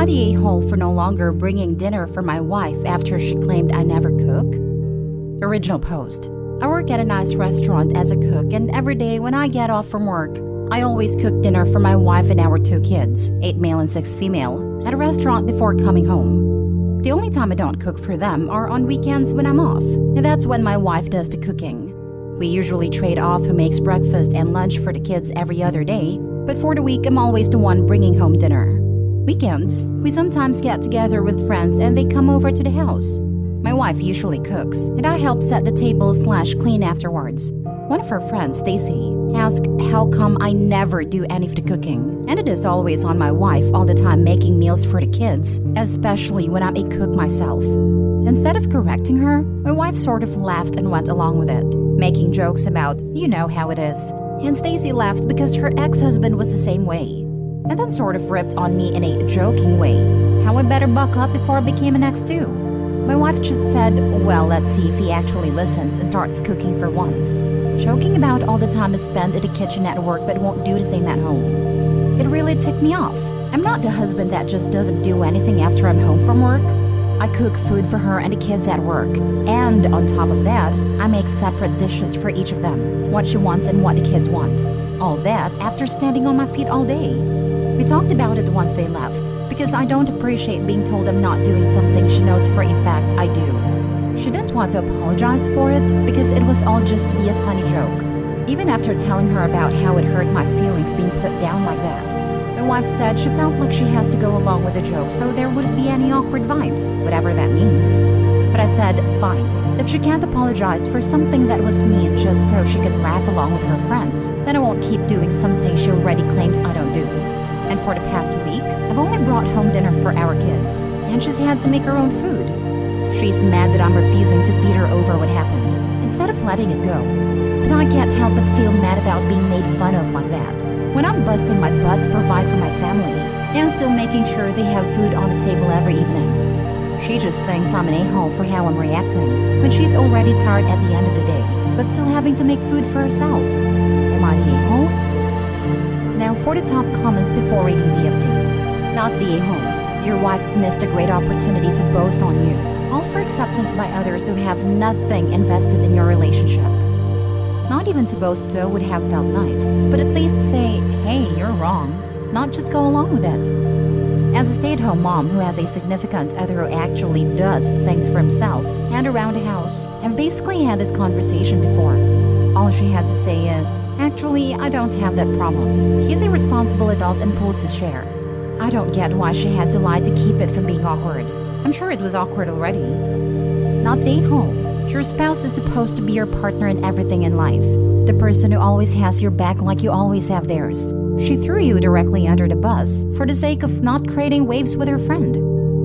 the a-hole for no longer bringing dinner for my wife after she claimed I never cook? Original post. I work at a nice restaurant as a cook, and every day when I get off from work, I always cook dinner for my wife and our 2 kids, 8 male and 6 female, at a restaurant before coming home. The only time I don't cook for them are on weekends when I'm off, and that's when my wife does the cooking. We usually trade off who makes breakfast and lunch for the kids every other day, but for the week I'm always the one bringing home dinner. Weekends, we sometimes get together with friends and they come over to the house. My wife usually cooks, and I help set the table/clean afterwards. One of her friends, Stacy, asked how come I never do any of the cooking, and it is always on my wife all the time making meals for the kids, especially when I'm a cook myself. Instead of correcting her, my wife sort of laughed and went along with it, making jokes about, you know how it is. And Stacy laughed because her ex-husband was the same way, and then sort of ripped on me in a joking way, how I better buck up before I became an ex too. My wife just said, well, let's see if he actually listens and starts cooking for once. Joking about all the time I spend in the kitchen at work but won't do the same at home. It really ticked me off. I'm not the husband that just doesn't do anything after I'm home from work. I cook food for her and the kids at work. And on top of that, I make separate dishes for each of them, what she wants and what the kids want. All that after standing on my feet all day. We talked about it once they left, because I don't appreciate being told I'm not doing something she knows for a fact I do. She didn't want to apologize for it because it was all just to be a funny joke. Even after telling her about how it hurt my feelings being put down like that, my wife said she felt like she has to go along with the joke so there wouldn't be any awkward vibes, whatever that means. But I said, fine. If she can't apologize for something that was mean just so she could laugh along with her friends, then I won't keep doing something she already claims I don't do. And for the past week, I've only brought home dinner for our kids, and she's had to make her own food. She's mad that I'm refusing to feed her over what happened, instead of letting it go. But I can't help but feel mad about being made fun of like that, when I'm busting my butt to provide for my family, and still making sure they have food on the table every evening. She just thinks I'm an a-hole for how I'm reacting, when she's already tired at the end of the day, but still having to make food for herself. Am I the a-hole? Now for the top comments before reading the update. Not the a-hole. Your wife missed a great opportunity to boast on you, all for acceptance by others who have nothing invested in your relationship. Not even to boast though would have felt nice, but at least say, hey, you're wrong, not just go along with it. As a stay-at-home mom who has a significant other who actually does things for himself and around the house, I've basically had this conversation before. All she had to say is, actually, I don't have that problem. He's a responsible adult and pulls his share. I don't get why she had to lie to keep it from being awkward. I'm sure it was awkward already. Not the a-hole. Your spouse is supposed to be your partner in everything in life. The person who always has your back like you always have theirs. She threw you directly under the bus for the sake of not creating waves with her friend.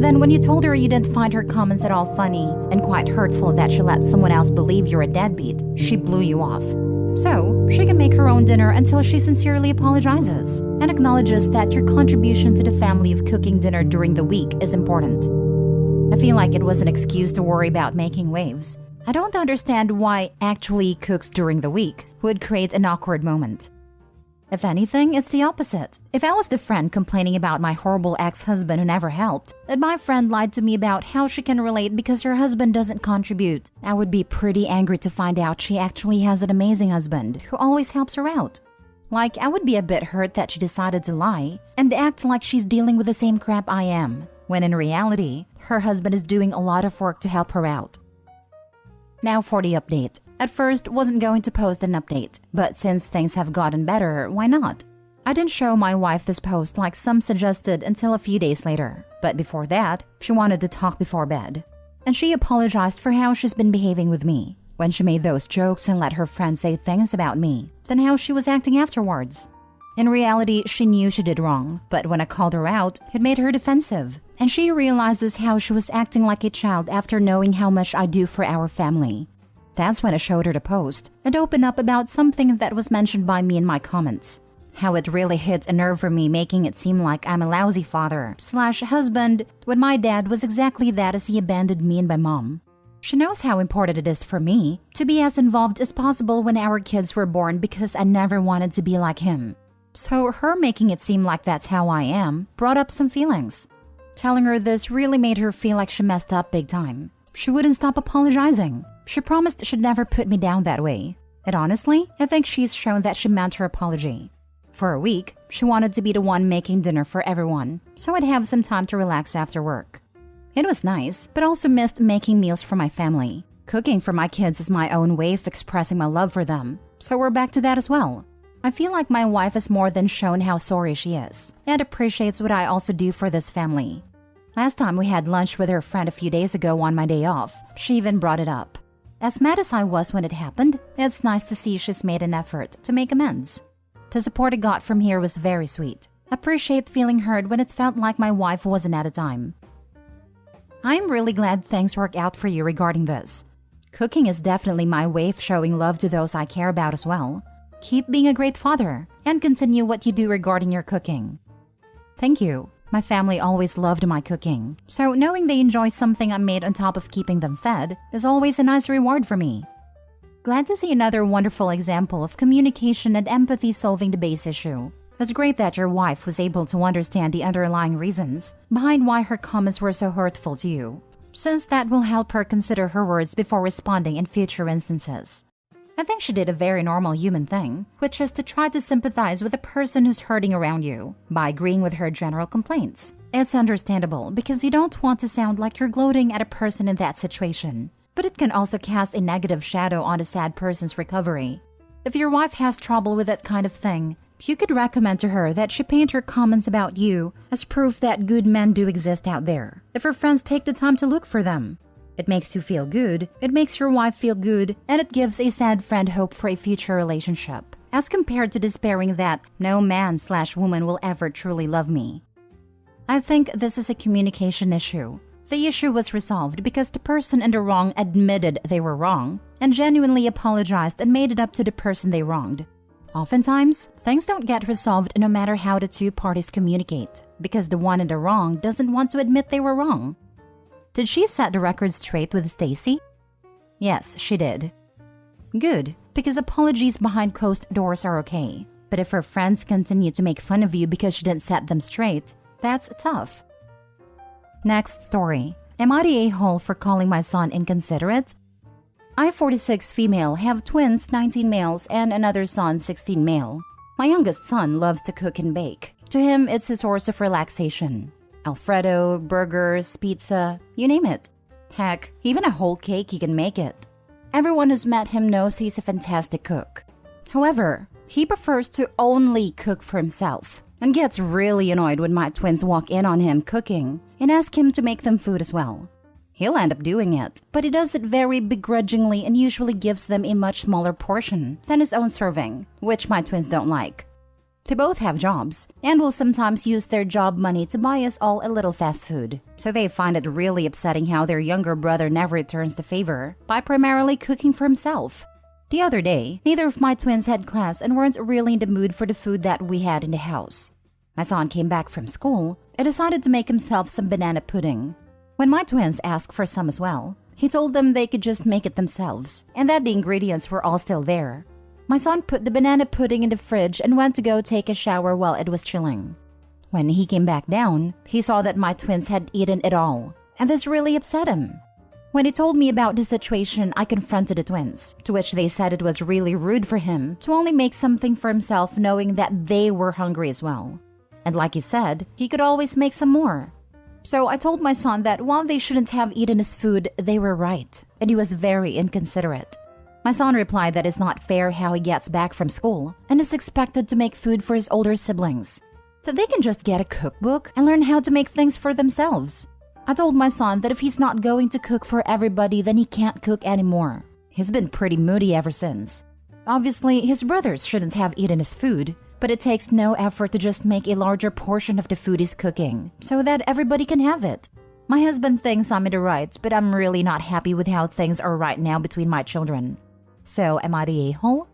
Then when you told her you didn't find her comments at all funny and quite hurtful that she let someone else believe you're a deadbeat, she blew you off. So, she can make her own dinner until she sincerely apologizes and acknowledges that your contribution to the family of cooking dinner during the week is important. I feel like it was an excuse to worry about making waves. I don't understand why actually cooks during the week would create an awkward moment. If anything, it's the opposite. If I was the friend complaining about my horrible ex-husband who never helped, and my friend lied to me about how she can relate because her husband doesn't contribute, I would be pretty angry to find out she actually has an amazing husband who always helps her out. Like, I would be a bit hurt that she decided to lie and act like she's dealing with the same crap I am, when in reality, her husband is doing a lot of work to help her out. Now for the update. At first, wasn't going to post an update, but since things have gotten better, why not? I didn't show my wife this post like some suggested until a few days later, but before that, she wanted to talk before bed. And she apologized for how she's been behaving with me, when she made those jokes and let her friends say things about me, then how she was acting afterwards. In reality, she knew she did wrong, but when I called her out, it made her defensive, and she realizes how she was acting like a child after knowing how much I do for our family. That's when I showed her the post and opened up about something that was mentioned by me in my comments. How it really hit a nerve for me, making it seem like I'm a lousy father/husband when my dad was exactly that as he abandoned me and my mom. She knows how important it is for me to be as involved as possible when our kids were born because I never wanted to be like him. So her making it seem like that's how I am brought up some feelings. Telling her this really made her feel like she messed up big time. She wouldn't stop apologizing. She promised she'd never put me down that way. And honestly, I think she's shown that she meant her apology. For a week, she wanted to be the one making dinner for everyone, so I'd have some time to relax after work. It was nice, but also missed making meals for my family. Cooking for my kids is my own way of expressing my love for them, so we're back to that as well. I feel like my wife has more than shown how sorry she is, and appreciates what I also do for this family. Last time we had lunch with her friend a few days ago on my day off, she even brought it up. As mad as I was when it happened, it's nice to see she's made an effort to make amends. The support I got from here was very sweet. Appreciate feeling heard when it felt like my wife wasn't at a time. I'm really glad things work out for you regarding this. Cooking is definitely my way of showing love to those I care about as well. Keep being a great father, and continue what you do regarding your cooking. Thank you. My family always loved my cooking, so knowing they enjoy something I made on top of keeping them fed is always a nice reward for me. Glad to see another wonderful example of communication and empathy solving the base issue. It's great that your wife was able to understand the underlying reasons behind why her comments were so hurtful to you, since that will help her consider her words before responding in future instances. I think she did a very normal human thing, which is to try to sympathize with the person who's hurting around you by agreeing with her general complaints. It's understandable because you don't want to sound like you're gloating at a person in that situation, but it can also cast a negative shadow on a sad person's recovery. If your wife has trouble with that kind of thing, you could recommend to her that she paint her comments about you as proof that good men do exist out there, if her friends take the time to look for them. It makes you feel good, it makes your wife feel good, and it gives a sad friend hope for a future relationship, as compared to despairing that no man/woman will ever truly love me. I think this is a communication issue. The issue was resolved because the person in the wrong admitted they were wrong and genuinely apologized and made it up to the person they wronged. Oftentimes, things don't get resolved no matter how the two parties communicate, because the one in the wrong doesn't want to admit they were wrong. Did she set the record straight with Stacy? Yes, she did. Good, because apologies behind closed doors are okay. But if her friends continue to make fun of you because she didn't set them straight, that's tough. Next story. Am I the a-hole for calling my son inconsiderate? I, 46 female, have twins, 19 males, and another son, 16 male. My youngest son loves to cook and bake. To him, it's a source of relaxation. Alfredo, burgers, pizza, you name it. Heck, even a whole cake he can make it. Everyone who's met him knows he's a fantastic cook. However, he prefers to only cook for himself and gets really annoyed when my twins walk in on him cooking and ask him to make them food as well. He'll end up doing it, but he does it very begrudgingly and usually gives them a much smaller portion than his own serving, which my twins don't like. They both have jobs and will sometimes use their job money to buy us all a little fast food, so they find it really upsetting how their younger brother never returns the favor by primarily cooking for himself. The other day, neither of my twins had class and weren't really in the mood for the food that we had in the house. My son came back from school and decided to make himself some banana pudding. When my twins asked for some as well, he told them they could just make it themselves and that the ingredients were all still there. My son put the banana pudding in the fridge and went to go take a shower while it was chilling. When he came back down, he saw that my twins had eaten it all, and this really upset him. When he told me about the situation, I confronted the twins, to which they said it was really rude for him to only make something for himself knowing that they were hungry as well. And like he said, he could always make some more. So I told my son that while they shouldn't have eaten his food, they were right, and he was very inconsiderate. My son replied that it's not fair how he gets back from school and is expected to make food for his older siblings, that they can just get a cookbook and learn how to make things for themselves. I told my son that if he's not going to cook for everybody, then he can't cook anymore. He's been pretty moody ever since. Obviously, his brothers shouldn't have eaten his food, but it takes no effort to just make a larger portion of the food he's cooking so that everybody can have it. My husband thinks I'm in the right, but I'm really not happy with how things are right now between my children. So, am I the a-hole?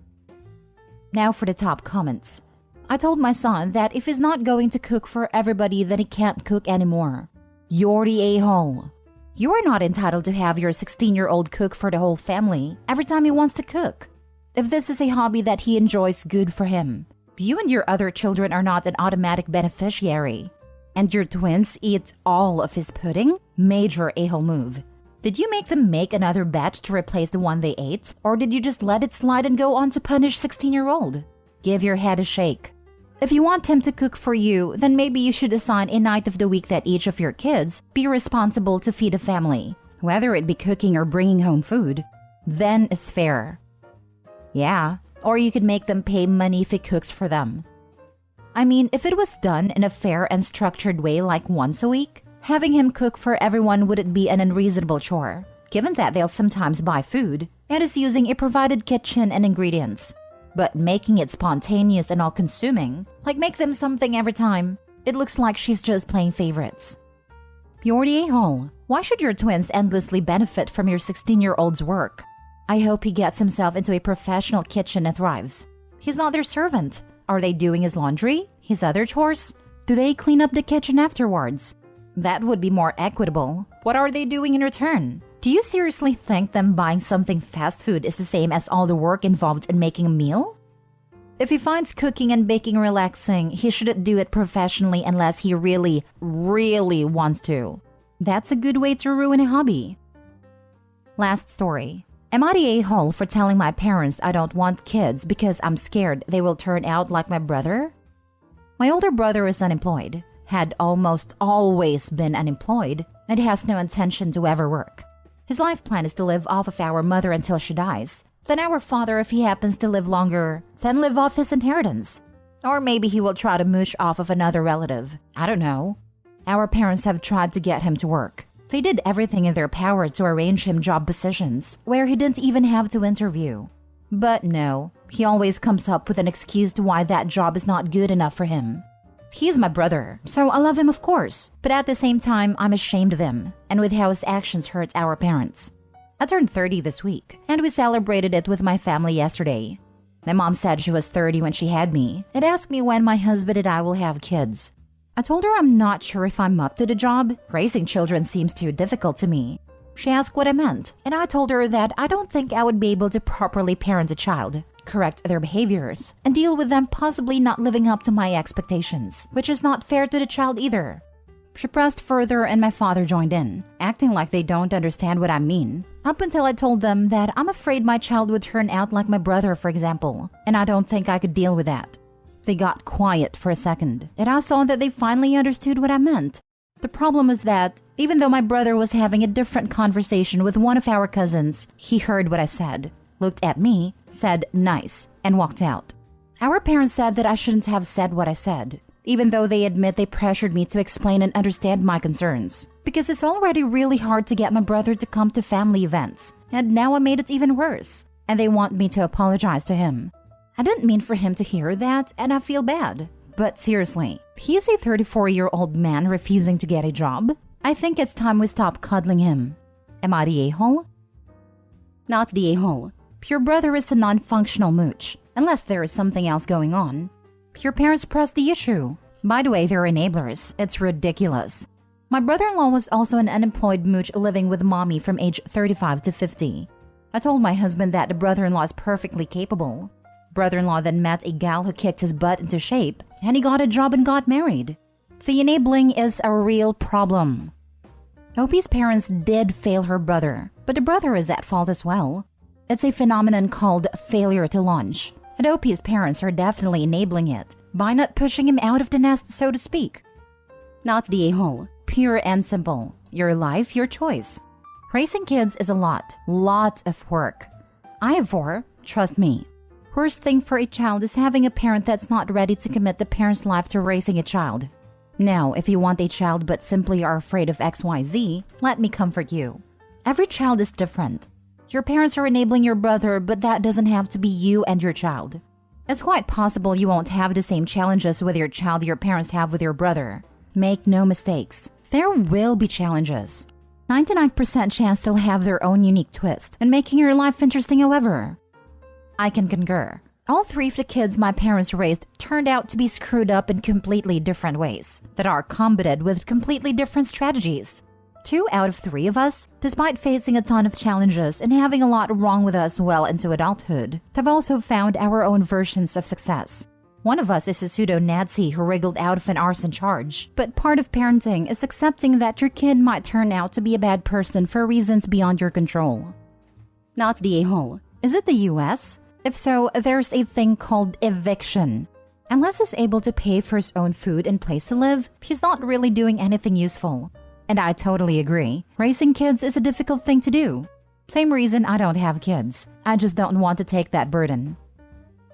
Now for the top comments. I told my son that if he's not going to cook for everybody, then he can't cook anymore. You're the a-hole. You are not entitled to have your 16-year-old cook for the whole family every time he wants to cook. If this is a hobby that he enjoys, good for him. You and your other children are not an automatic beneficiary. And your twins eat all of his pudding? Major a-hole move. Did you make them make another batch to replace the one they ate? Or did you just let it slide and go on to punish 16-year-old? Give your head a shake. If you want him to cook for you, then maybe you should assign a night of the week that each of your kids be responsible to feed a family, whether it be cooking or bringing home food. Then it's fair. Yeah, or you could make them pay money if he cooks for them. I mean, if it was done in a fair and structured way like once a week, having him cook for everyone wouldn't be an unreasonable chore, given that they'll sometimes buy food and is using a provided kitchen and ingredients. But making it spontaneous and all-consuming, like make them something every time, it looks like she's just playing favorites. You're the a-hole. Why should your twins endlessly benefit from your 16-year-old's work? I hope he gets himself into a professional kitchen and thrives. He's not their servant. Are they doing his laundry? His other chores? Do they clean up the kitchen afterwards? That would be more equitable. What are they doing in return? Do you seriously think them buying something fast food is the same as all the work involved in making a meal? If he finds cooking and baking relaxing, he shouldn't do it professionally unless he really, really wants to. That's a good way to ruin a hobby. Last story. Am I the a-hole for telling my parents I don't want kids because I'm scared they will turn out like my brother? My older brother is unemployed, had almost always been unemployed, and has no intention to ever work. His life plan is to live off of our mother until she dies. Then our father, if he happens to live longer, then live off his inheritance. Or maybe he will try to mooch off of another relative. I don't know. Our parents have tried to get him to work. They did everything in their power to arrange him job positions where he didn't even have to interview. But no, he always comes up with an excuse to why that job is not good enough for him. He is my brother, so I love him of course, but at the same time, I'm ashamed of him and with how his actions hurt our parents. I turned 30 this week, and we celebrated it with my family yesterday. My mom said she was 30 when she had me and asked me when my husband and I will have kids. I told her I'm not sure if I'm up to the job. Raising children seems too difficult to me. She asked what I meant, and I told her that I don't think I would be able to properly parent a child, correct their behaviors, and deal with them possibly not living up to my expectations, which is not fair to the child either. She pressed further and my father joined in, acting like they don't understand what I mean, up until I told them that I'm afraid my child would turn out like my brother, for example, and I don't think I could deal with that. They got quiet for a second, and I saw that they finally understood what I meant. The problem was that, even though my brother was having a different conversation with one of our cousins, he heard what I said, looked at me, said nice, and walked out. Our parents said that I shouldn't have said what I said, even though they admit they pressured me to explain and understand my concerns, because it's already really hard to get my brother to come to family events, and now I made it even worse, and they want me to apologize to him. I didn't mean for him to hear that, and I feel bad. But seriously, he is a 34-year-old man refusing to get a job. I think it's time we stop cuddling him. Am I the a-hole? Not the a-hole. Your brother is a non-functional mooch, unless there is something else going on. Your parents pressed the issue. By the way, they're enablers. It's ridiculous. My brother-in-law was also an unemployed mooch living with mommy from age 35 to 50. I told my husband that the brother-in-law is perfectly capable. Brother-in-law then met a gal who kicked his butt into shape, and he got a job and got married. The enabling is a real problem. Opie's parents did fail her brother, but the brother is at fault as well. It's a phenomenon called failure to launch, and Opie's parents are definitely enabling it by not pushing him out of the nest, so to speak. Not the a-hole. Pure and simple. Your life, your choice. Raising kids is a lot of work. I have 4, trust me. Worst thing for a child is having a parent that's not ready to commit the parent's life to raising a child. Now, if you want a child but simply are afraid of XYZ, let me comfort you. Every child is different. Your parents are enabling your brother, but that doesn't have to be you and your child. It's quite possible you won't have the same challenges with your child your parents have with your brother. Make no mistakes. There will be challenges. 99% chance they'll have their own unique twist and making your life interesting however. I can concur. All 3 of the kids my parents raised turned out to be screwed up in completely different ways that are combated with completely different strategies. 2 out of 3 of us, despite facing a ton of challenges and having a lot wrong with us well into adulthood, have also found our own versions of success. One of us is a pseudo-Nazi who wriggled out of an arson charge. But part of parenting is accepting that your kid might turn out to be a bad person for reasons beyond your control. Not the a-hole. Is it the US? If so, there's a thing called eviction. Unless he's able to pay for his own food and place to live, he's not really doing anything useful. And I totally agree. Raising kids is a difficult thing to do. Same reason I don't have kids. I just don't want to take that burden.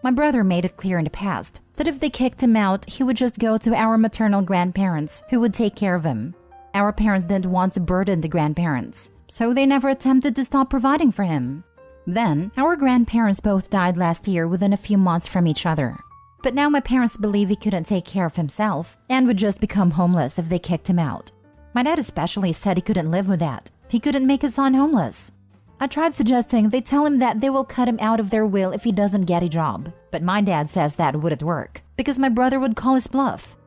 My brother made it clear in the past that if they kicked him out, he would just go to our maternal grandparents who would take care of him. Our parents didn't want to burden the grandparents, so they never attempted to stop providing for him. Then, our grandparents both died last year within a few months from each other. But now my parents believe he couldn't take care of himself and would just become homeless if they kicked him out. My dad especially said he couldn't live with that. He couldn't make his son homeless. I tried suggesting they tell him that they will cut him out of their will if he doesn't get a job. But my dad says that wouldn't work because my brother would call his bluff.